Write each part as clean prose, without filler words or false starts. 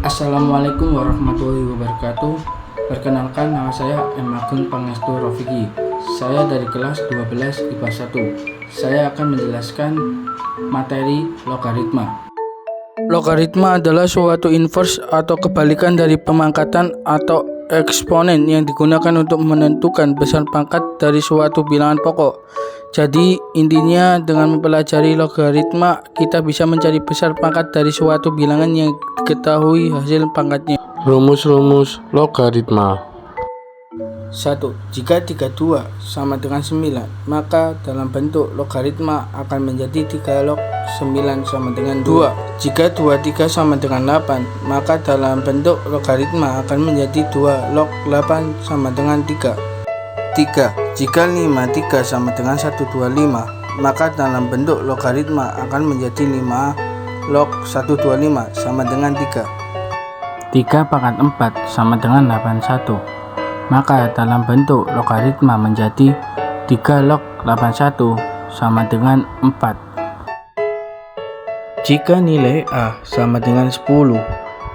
Assalamualaikum warahmatullahi wabarakatuh. Perkenalkan, nama saya M. Agung Pangestu Rofiki. Saya dari kelas 12 IPA 1. Saya akan menjelaskan materi logaritma. Logaritma adalah suatu inverse atau kebalikan dari pemangkatan atau eksponen yang digunakan untuk menentukan besar pangkat dari suatu bilangan pokok. Jadi intinya dengan mempelajari logaritma kita bisa mencari besar pangkat dari suatu bilangan yang diketahui hasil pangkatnya. Rumus-rumus logaritma. 1. Jika 32 sama dengan 9, maka dalam bentuk logaritma akan menjadi 3 log 9 sama dengan 2. Jika 23 sama dengan 8, maka dalam bentuk logaritma akan menjadi 2 log 8 sama dengan 3. 3. Jika 53 sama dengan 125, maka dalam bentuk logaritma akan menjadi 5 log 125 sama dengan 3. 3 pangkat 4 sama dengan 81, maka dalam bentuk logaritma menjadi 3 log 81 sama dengan 4. Jika nilai A sama dengan 10,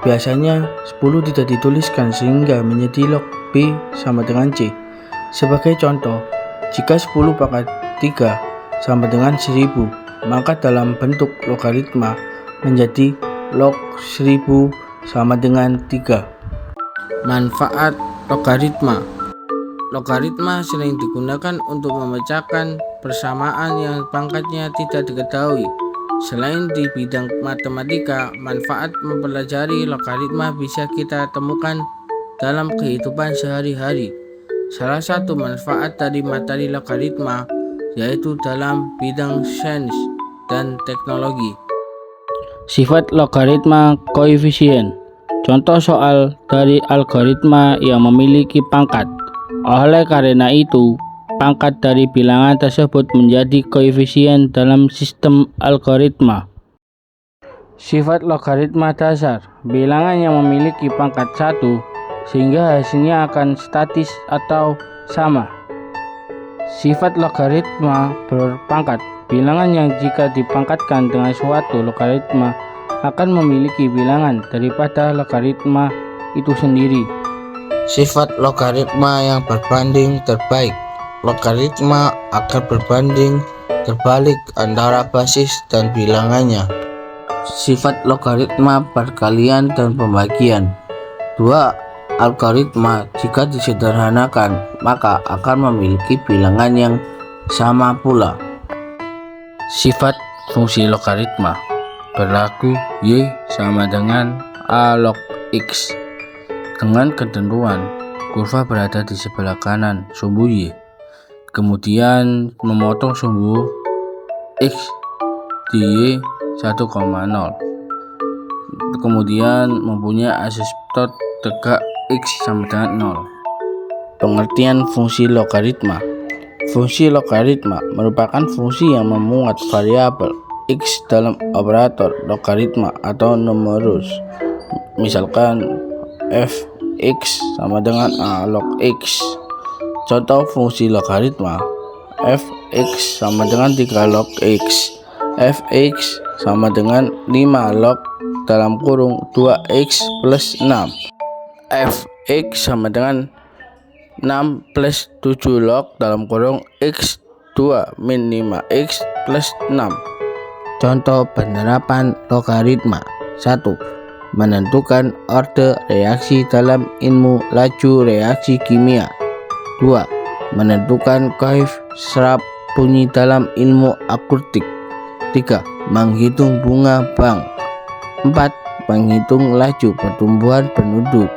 biasanya 10 tidak dituliskan sehingga menjadi log B sama dengan C. Sebagai contoh, jika 10 pangkat 3 sama dengan 1000, maka dalam bentuk logaritma menjadi log 1000 sama dengan 3. Manfaat logaritma. Logaritma sering digunakan untuk memecahkan persamaan yang pangkatnya tidak diketahui. Selain di bidang matematika, manfaat mempelajari logaritma bisa kita temukan dalam kehidupan sehari-hari. Salah satu manfaat dari materi logaritma yaitu dalam bidang sains dan teknologi. Sifat logaritma koefisien. Contoh soal dari algoritma yang memiliki pangkat. Oleh karena itu, pangkat dari bilangan tersebut menjadi koefisien dalam sistem algoritma. Sifat logaritma dasar. Bilangan yang memiliki pangkat 1 sehingga hasilnya akan statis atau sama. Sifat logaritma berpangkat. Bilangan yang jika dipangkatkan dengan suatu logaritma akan memiliki bilangan daripada logaritma itu sendiri. Sifat logaritma yang berbanding terbaik. Logaritma akan berbanding terbalik antara basis dan bilangannya. Sifat logaritma perkalian dan pembagian. Dua algoritma jika disederhanakan maka akan memiliki bilangan yang sama pula. Sifat fungsi logaritma berlaku Y sama dengan A log X dengan ketentuan kurva berada di sebelah kanan sumbu Y, kemudian memotong sumbu X di Y 1,0, kemudian mempunyai asymptot tegak X sama dengan 0. Pengertian fungsi logaritma. Fungsi logaritma merupakan fungsi yang memuat variabel X dalam operator logaritma atau numerus. Misalkan f(x) sama dengan A log X. Contoh fungsi logaritma. f(x) sama dengan 3 log X. f(x) sama dengan 5 log dalam kurung 2x plus 6. f(x) sama dengan 6 plus 7 log dalam kurung x 2 min 5x plus 6. Contoh penerapan logaritma. 1. Menentukan orde reaksi dalam ilmu laju reaksi kimia. 2. Menentukan koefisien bunyi dalam ilmu akustik. 3. Menghitung bunga bank. 4. Menghitung laju pertumbuhan penduduk.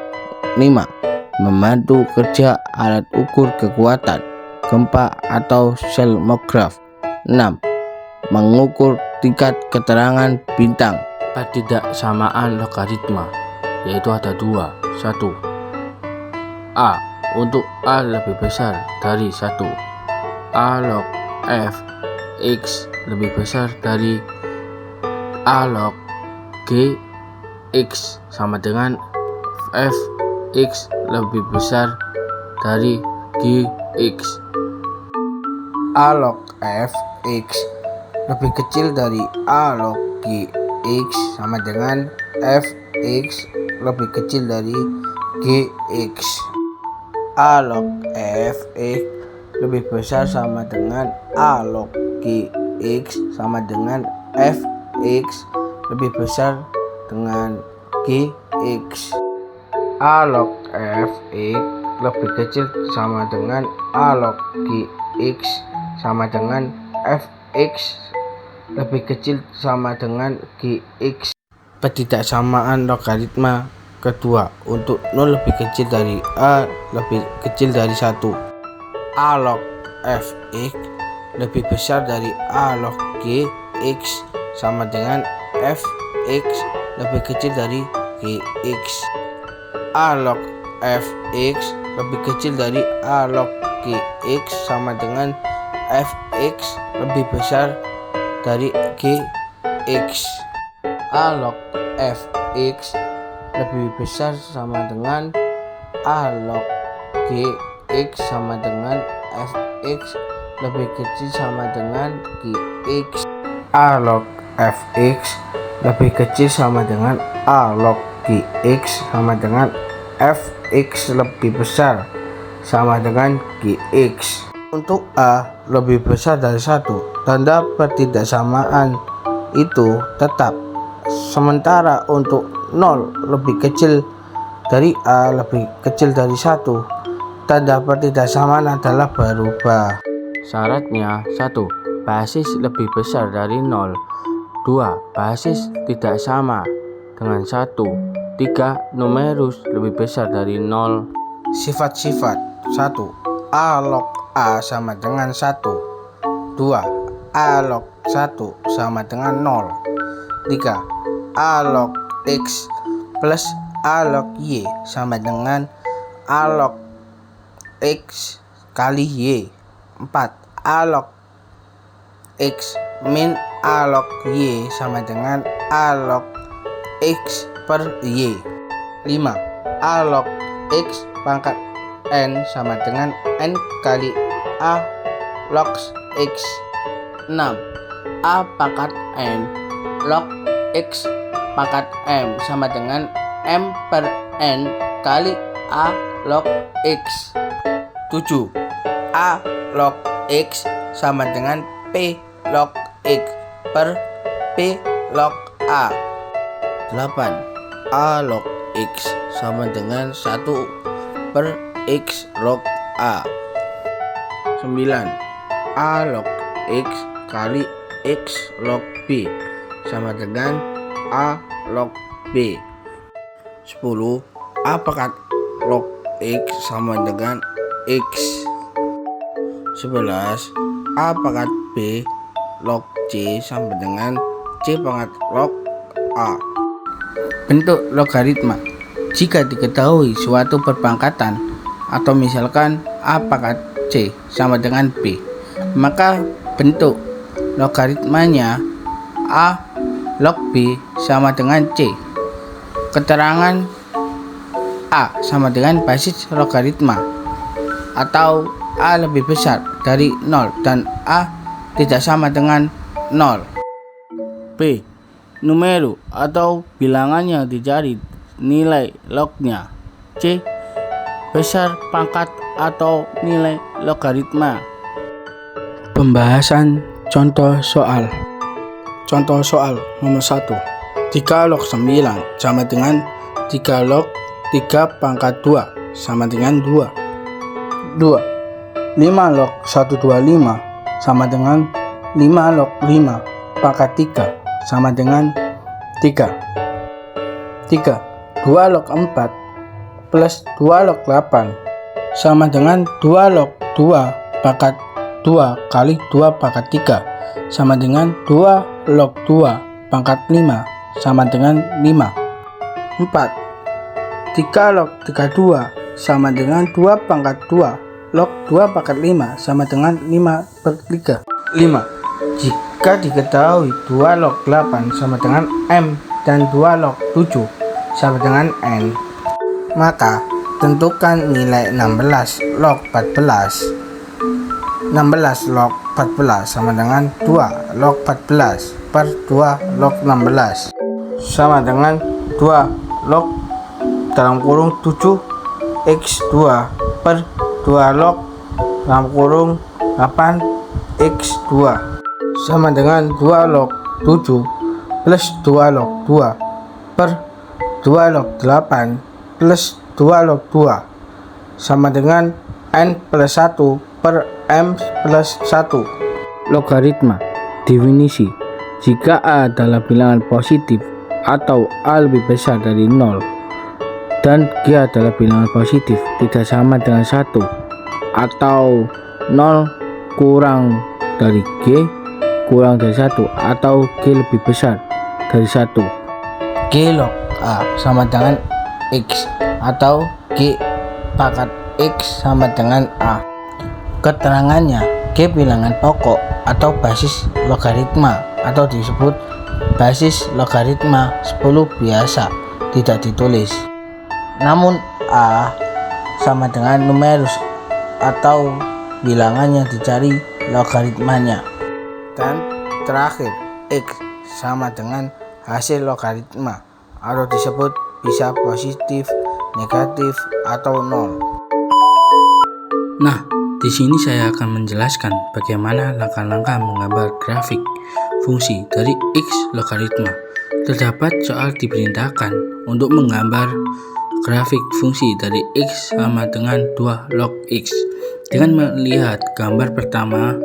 5. Membantu kerja alat ukur kekuatan gempa atau seismograf. 6. Mengukur tingkat keterangan bintang. Ketidaksamaan logaritma yaitu ada 2. 1. A untuk A lebih besar dari 1. A log f x lebih besar dari A log g x sama dengan f x lebih besar dari gx. A log f x lebih kecil dari A log gx sama dengan f x lebih kecil dari Gx. A log Fx lebih besar sama dengan A log Gx sama dengan Fx lebih besar dengan Gx. A log Fx lebih kecil sama dengan A log Gx sama dengan Fx lebih kecil sama dengan Gx. Ketidaksamaan logaritma kedua untuk 0 lebih kecil dari A lebih kecil dari 1. A log Fx lebih besar dari A log Gx sama dengan Fx lebih kecil dari Gx. A log Fx lebih kecil dari A log Gx sama dengan Fx lebih besar dari Gx. A log Fx lebih besar sama dengan A log Gx sama dengan Fx lebih kecil sama dengan Gx. A log Fx lebih kecil sama dengan A log Gx sama dengan Fx lebih besar sama dengan Gx. Untuk A lebih besar dari 1, tanda pertidaksamaan itu tetap. Sementara untuk 0 lebih kecil dari A lebih kecil dari 1, tanda pertidaksamaan adalah berubah. Syaratnya 1. Basis lebih besar dari 0. 2. Basis tidak sama dengan 1. 3. Numerus lebih besar dari 0. Sifat-sifat 1. A log A sama dengan 1. 2. A log 1 sama dengan 0. 3. A log X plus A log Y sama dengan A log X kali Y. 4. A log X min A log Y sama dengan A log X per Y. 5. A log X pangkat N sama dengan N kali A log X. 6. A pangkat N log X pangkat M sama dengan M per N kali A log X. 7. A log X sama dengan P log X per P log A. 8. A log X sama dengan 1 per X log A. 9. A log X kali X log B sama dengan A log B. 10. A pangkat log X sama dengan X. 11. A pangkat B log C sama dengan C pangkat log A. Bentuk logaritma. Jika diketahui suatu perpangkatan atau misalkan A pangkat C sama dengan B, maka bentuk logaritmanya A log B sama dengan C. Keterangan A sama dengan basis logaritma atau A lebih besar dari 0 dan A tidak sama dengan 0. B. Numero atau bilangan yang dicari nilai lognya. C. Besar pangkat atau nilai logaritma. Pembahasan contoh soal. Contoh soal nomor 1. 3 log 9 sama dengan 3 log 3 pangkat 2 sama dengan 2. 2. 5 log 125 sama dengan 5 log 5 pangkat 3 sama dengan 3. 3. 2 log 4 plus 2 log 8 sama dengan 2 log 2 pangkat 2 kali 2 pangkat 3 sama dengan 2 log 2 pangkat 5 sama dengan 5. 4. 3 log 32 sama dengan 2 pangkat 2 log 2 pangkat 5 sama dengan 5 per 3. 5. Jika diketahui 2 log 8 sama dengan M dan 2 log 7 sama dengan N, maka tentukan nilai 16 log 14. 16 log 14 sama dengan 2 log 14 per 2 log 16 sama dengan 2 log dalam kurung 7x2 per 2 log dalam kurung 8x2 sama dengan 2 log 7 plus 2 log 2 per 2 log 8 plus 2 log 2 sama dengan n plus 1 per m plus 1. Logaritma. Definisi. Jika A adalah bilangan positif atau A lebih besar dari 0 dan G adalah bilangan positif tidak sama dengan 1 atau 0 kurang dari G kurang dari 1 atau G lebih besar dari 1. G log A sama dengan X atau G pangkat X sama dengan A. Keterangannya, G bilangan pokok atau basis logaritma atau disebut basis logaritma 10 biasa tidak ditulis. Namun A sama dengan numerus atau bilangan yang dicari logaritmanya. Dan terakhir, X sama dengan hasil logaritma atau disebut bisa positif, negatif, atau 0. Nah, di sini saya akan menjelaskan bagaimana langkah-langkah menggambar grafik fungsi dari X logaritma. Terdapat soal diperintahkan untuk menggambar grafik fungsi dari X sama dengan 2 log X. Dengan melihat gambar pertama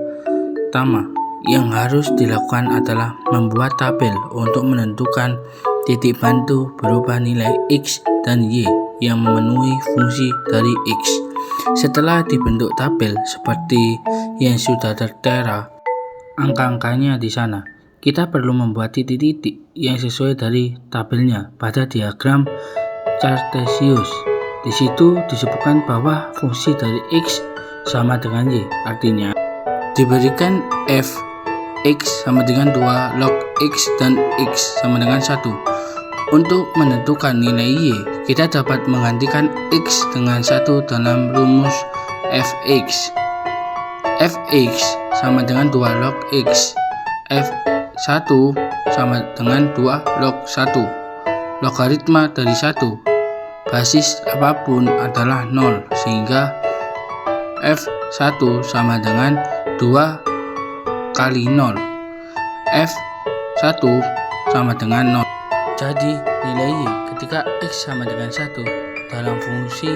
yang harus dilakukan adalah membuat tabel untuk menentukan titik bantu berupa nilai X dan Y yang memenuhi fungsi dari X. Setelah dibentuk tabel seperti yang sudah tertera angka-angkanya di sana, kita perlu membuat titik-titik yang sesuai dari tabelnya pada diagram Cartesius. Di situ disebutkan bahwa fungsi dari X sama dengan Y, artinya diberikan f X sama dengan 2 log X dan X sama dengan 1. Untuk menentukan nilai Y, kita dapat menggantikan X dengan 1 dalam rumus fx. Fx sama dengan 2 log X. F1 sama dengan 2 log 1. Logaritma dari 1 basis apapun adalah 0, sehingga F1 sama dengan 2 kali 0. F1 sama dengan 0. Jadi nilai Y ketika X sama dengan 1 dalam fungsi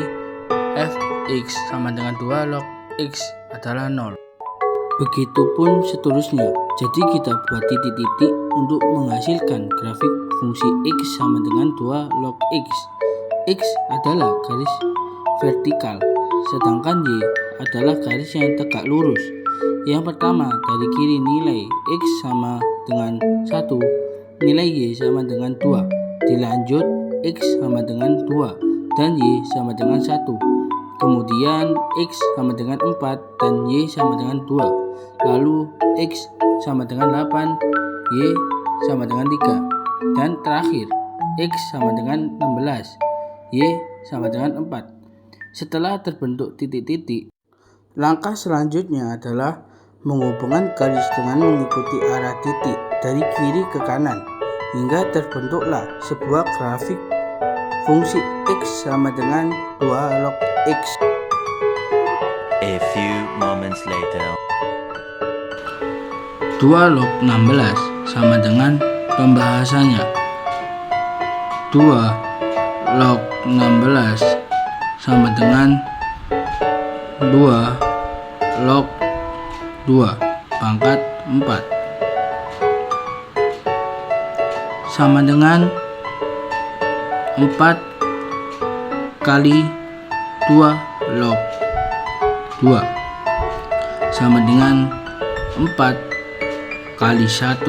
fx sama dengan 2 log X adalah 0. Begitupun seterusnya. Jadi kita buat titik-titik untuk menghasilkan grafik fungsi X sama dengan 2 log X. X adalah garis vertikal, sedangkan Y adalah garis yang tegak lurus. Yang pertama, dari kiri nilai X sama dengan 1, nilai Y sama dengan 2, dilanjut X sama dengan 2 dan Y sama dengan 1, kemudian X sama dengan 4 dan Y sama dengan 2, lalu X sama dengan 8, Y sama dengan 3, dan terakhir X sama dengan 16, Y sama dengan 4. Setelah terbentuk titik-titik, langkah selanjutnya adalah menghubungkan garis dengan mengikuti arah titik dari kiri ke kanan hingga terbentuklah sebuah grafik fungsi X sama dengan 2 log X. A few moments later. 2 log 16 sama dengan pembahasannya. 2 log 16 sama dengan 2 log 2 pangkat 4 sama dengan 4 kali 2 log 2 sama dengan 4 kali 1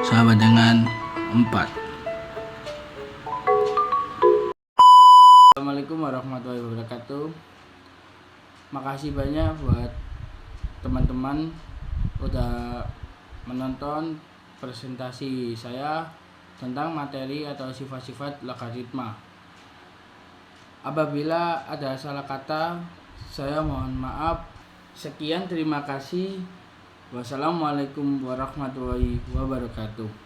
sama dengan 4. Assalamualaikum warahmatullahi wabarakatuh. Makasih banyak buat teman-teman udah menonton presentasi saya tentang materi atau sifat-sifat logaritma. Apabila ada salah kata, saya mohon maaf. Sekian, terima kasih. Wassalamualaikum warahmatullahi wabarakatuh.